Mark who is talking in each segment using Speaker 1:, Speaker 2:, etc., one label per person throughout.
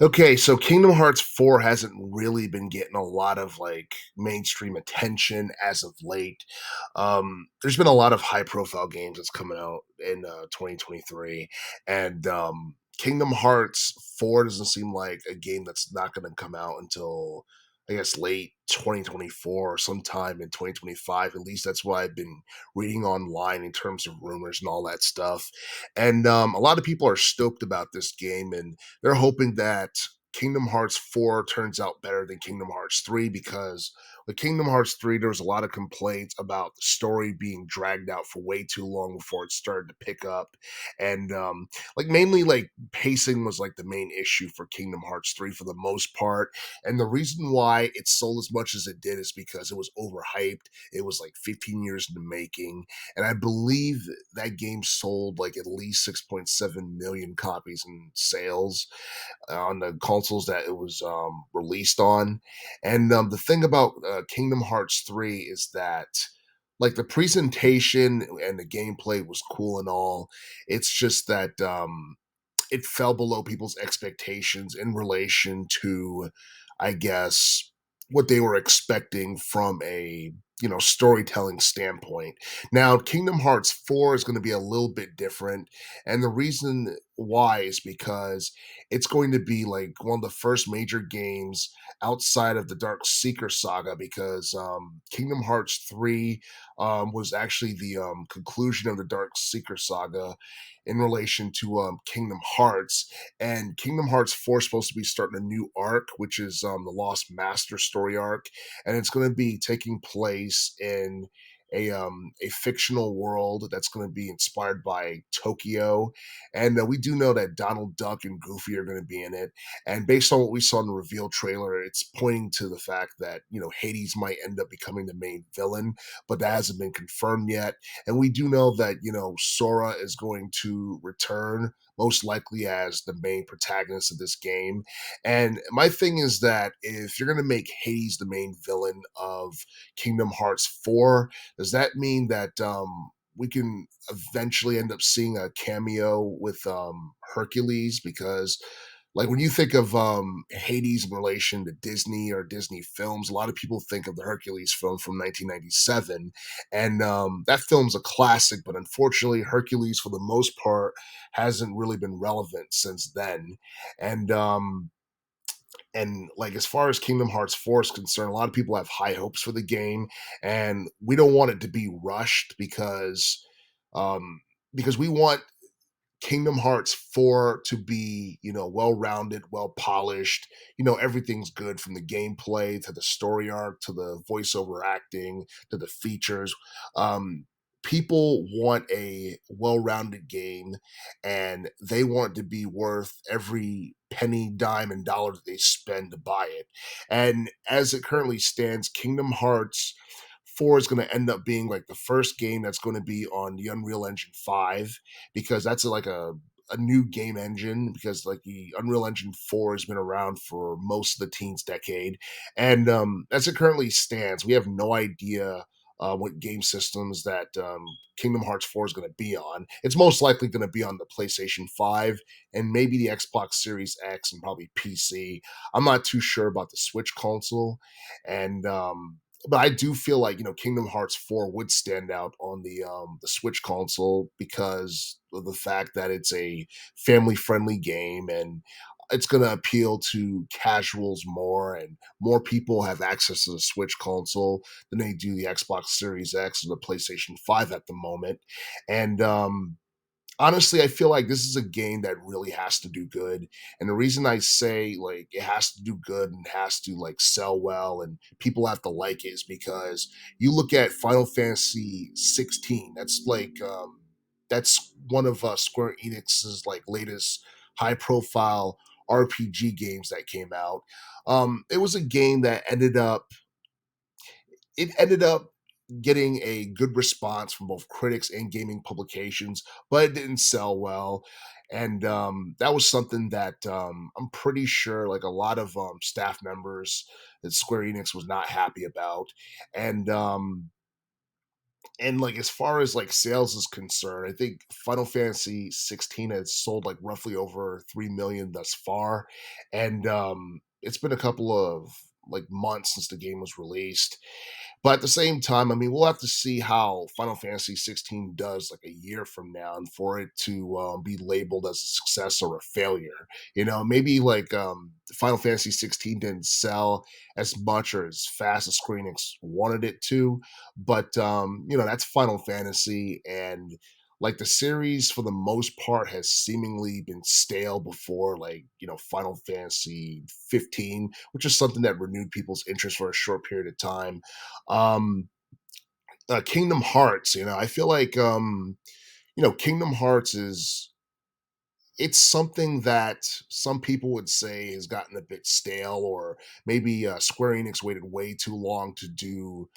Speaker 1: Okay, so Kingdom Hearts 4 hasn't really been getting a lot of like mainstream attention as of late. There's been a lot of high profile games that's coming out in 2023, and Kingdom Hearts 4 doesn't seem like a game that's not going to come out until I guess late 2024 or sometime in 2025. At least that's what I've been reading online in terms of rumors and all that stuff. And a lot of people are stoked about this game, and they're hoping that Kingdom Hearts 4 turns out better than Kingdom Hearts 3 because with Kingdom Hearts 3, there was a lot of complaints about the story being dragged out for way too long before it started to pick up. And like mainly like pacing was like the main issue for Kingdom Hearts 3 for the most part. And the reason why it sold as much as it did is because it was overhyped. It was like 15 years in the making. And I believe that game sold like at least 6.7 million copies in sales on the consoles that it was released on. And the thing about Kingdom Hearts 3 is that like the presentation and the gameplay was cool and all. It's just that it fell below people's expectations in relation to, I guess, what they were expecting from a storytelling standpoint. Now, Kingdom Hearts 4 is going to be a little bit different, and the reason why is because it's going to be like one of the first major games outside of the Dark Seeker saga. Because Kingdom Hearts 3 was actually the conclusion of the Dark Seeker saga in relation to Kingdom Hearts, and Kingdom Hearts 4 is supposed to be starting a new arc, which is the Lost Master story arc, and it's going to be taking place in a fictional world that's going to be inspired by Tokyo, and we do know that Donald Duck and Goofy are going to be in it, and based on what we saw in the reveal trailer, it's pointing to the fact that Hades might end up becoming the main villain, but that hasn't been confirmed yet. And we do know that, Sora is going to return, most likely as the main protagonist of this game. And my thing is that if you're going to make Hades the main villain of Kingdom Hearts 4, does that mean that we can eventually end up seeing a cameo with Hercules? Because like when you think of Hades in relation to Disney or Disney films, a lot of people think of the Hercules film from 1997, and that film's a classic. But unfortunately, Hercules, for the most part, hasn't really been relevant since then. And like as far as Kingdom Hearts 4 is concerned, a lot of people have high hopes for the game, and we don't want it to be rushed um, because we want Kingdom Hearts 4 to be, well rounded, well polished. Everything's good from the gameplay to the story arc to the voiceover acting to the features. Um, People want a well rounded game, and they want to be worth every penny, dime, and dollar that they spend to buy it. And as it currently stands, Kingdom Hearts 4 is going to end up being like the first game that's going to be on the Unreal Engine 5, because that's like a new game engine, because like the Unreal Engine 4 has been around for most of the teens decade. And as it currently stands, we have no idea what game systems that Kingdom Hearts 4 is going to be on. It's most likely going to be on the PlayStation 5 and maybe the Xbox Series X and probably PC. I'm not too sure about the Switch console. And but I do feel like Kingdom Hearts 4 would stand out on the Switch console because of the fact that it's a family friendly game, and it's going to appeal to casuals more, and more people have access to the Switch console than they do the Xbox Series X or the PlayStation 5 at the moment. And honestly, I feel like this is a game that really has to do good. And the reason I say like it has to do good and has to like sell well and people have to like it is because you look at Final Fantasy 16. That's one of Square Enix's like latest high profile RPG games that came out. It was a game that ended up getting a good response from both critics and gaming publications, but it didn't sell well. And that was something that I'm pretty sure like a lot of staff members at Square Enix was not happy about. And And like as far as like sales is concerned, I think Final Fantasy 16 has sold like roughly over 3 million thus far. And it's been a couple of like months since the game was released. But at the same time, I mean, we'll have to see how Final Fantasy 16 does like a year from now, and for it to be labeled as a success or a failure. You know, maybe like Final Fantasy 16 didn't sell as much or as fast as Square Enix wanted it to, but you know, that's Final Fantasy, and like the series for the most part has seemingly been stale before like, you know, Final Fantasy 15, which is something that renewed people's interest for a short period of time. um Kingdom Hearts, you know, I feel like you know, Kingdom Hearts is, it's something that some people would say has gotten a bit stale, or maybe Square Enix waited way too long to do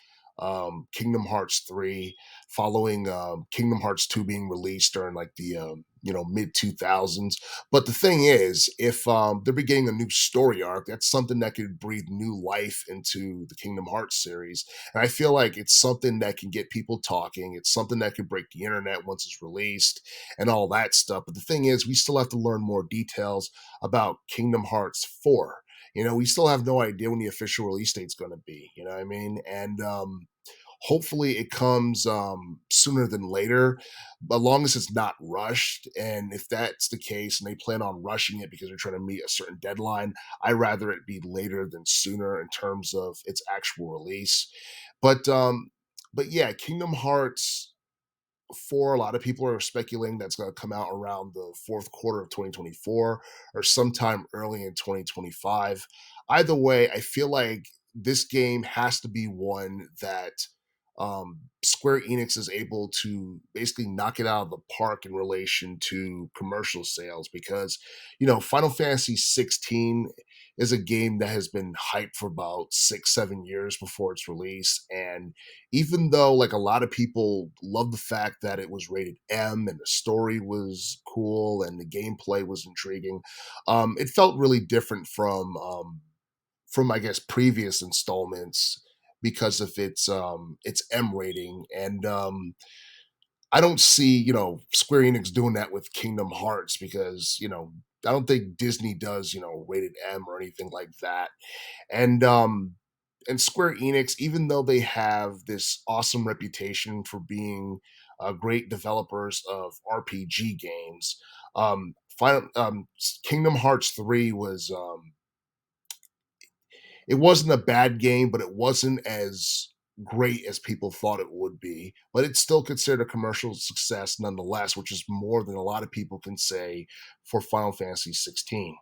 Speaker 1: Kingdom Hearts 3, following Kingdom Hearts 2 being released during like the you know, mid 2000s. But the thing is, if they're beginning a new story arc, that's something that could breathe new life into the Kingdom Hearts series. And I feel like it's something that can get people talking. It's something that could break the internet once it's released and all that stuff. But the thing is, we still have to learn more details about Kingdom Hearts 4. You know, we still have no idea when the official release date's going to be. You know what I mean? And hopefully it comes sooner than later, as long as it's not rushed. And if that's the case and they plan on rushing it because they're trying to meet a certain deadline, I'd rather it be later than sooner in terms of its actual release. But but yeah, Kingdom Hearts 4, a lot of people are speculating that's going to come out around the fourth quarter of 2024 or sometime early in 2025. Either way, I feel like this game has to be one that Square Enix is able to basically knock it out of the park in relation to commercial sales, because, you know, Final Fantasy 16 is a game that has been hyped for about 6, 7 years before its release. And even though like a lot of people love the fact that it was rated M and the story was cool and the gameplay was intriguing, it felt really different from I guess previous installments because of its M rating. And I don't see, you know, Square Enix doing that with Kingdom Hearts, because, you know, I don't think Disney does, you know, rated M or anything like that. And Square Enix, even though they have this awesome reputation for being great developers of RPG games, Kingdom Hearts 3 was it wasn't a bad game, but it wasn't as great as people thought it would be. But it's still considered a commercial success nonetheless, which is more than a lot of people can say for Final Fantasy 16.